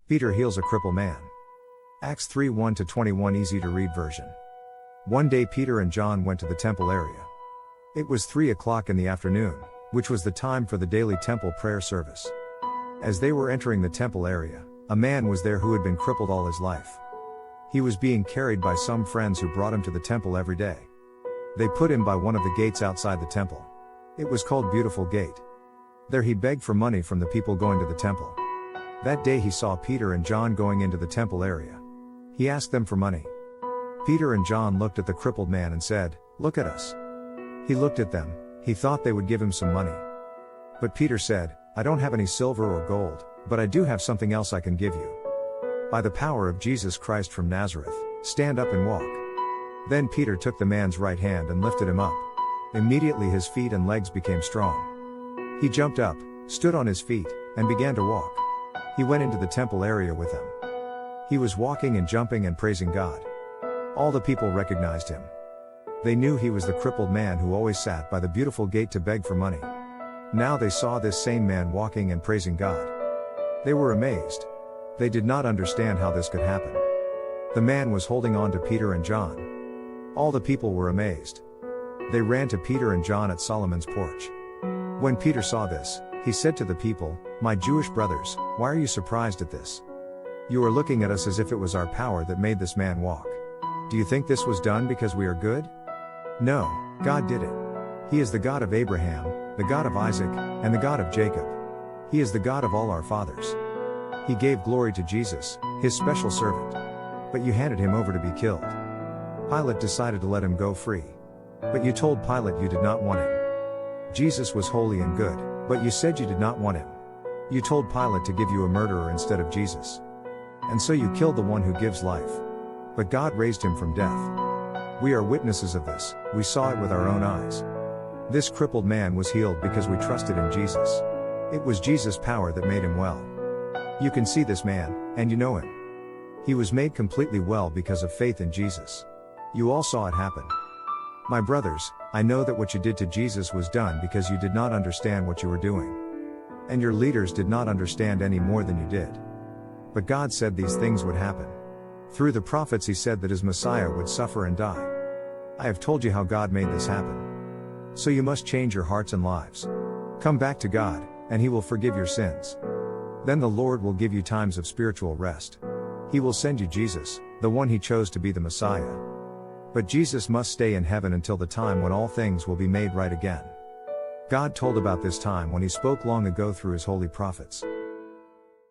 Peter heals a crippled man. Acts 3 1-21 easy to read version. One day Peter and John went to the temple area. It was 3 o'clock in the afternoon, which was the time for the daily temple prayer service. As they were entering the temple area, a man was there who had been crippled all his life. He was being carried by some friends who brought him to the temple every day. They put him by one of the gates outside the temple. It was called Beautiful Gate. There he begged for money from the people going to the temple. That day he saw Peter and John going into the temple area. He asked them for money. Peter and John looked at the crippled man and said, "Look at us." He looked at them, he thought they would give him some money. But Peter said, "I don't have any silver or gold, but I do have something else I can give you. By the power of Jesus Christ from Nazareth, stand up and walk." Then Peter took the man's right hand and lifted him up. Immediately his feet and legs became strong. He jumped up, stood on his feet, and began to walk. He went into the temple area with them. He was walking and jumping and praising God. All the people recognized him. They knew he was the crippled man who always sat by the beautiful gate to beg for money. Now they saw this same man walking and praising God. They were amazed. They did not understand how this could happen. The man was holding on to Peter and John. All the people were amazed. They ran to Peter and John at Solomon's porch. When Peter saw this, he said to the people, "My Jewish brothers, why are you surprised at this? You are looking at us as if it was our power that made this man walk. Do you think this was done because we are good? No, God did it. He is the God of Abraham, the God of Isaac, and the God of Jacob. He is the God of all our fathers. He gave glory to Jesus, his special servant. But you handed him over to be killed. Pilate decided to let him go free. But you told Pilate you did not want him. Jesus was holy and good, but you said you did not want him. You told Pilate to give you a murderer instead of Jesus. And so you killed the one who gives life. But God raised him from death. We are witnesses of this, we saw it with our own eyes. This crippled man was healed because we trusted in Jesus. It was Jesus' power that made him well. You can see this man, and you know him. He was made completely well because of faith in Jesus. You all saw it happen. My brothers, I know that what you did to Jesus was done because you did not understand what you were doing. And your leaders did not understand any more than you did. But God said these things would happen. Through the prophets he said that his Messiah would suffer and die. I have told you how God made this happen. So you must change your hearts and lives. Come back to God, and he will forgive your sins. Then the Lord will give you times of spiritual rest. He will send you Jesus, the one he chose to be the Messiah. But Jesus must stay in heaven until the time when all things will be made right again. God told about this time when he spoke long ago through his holy prophets.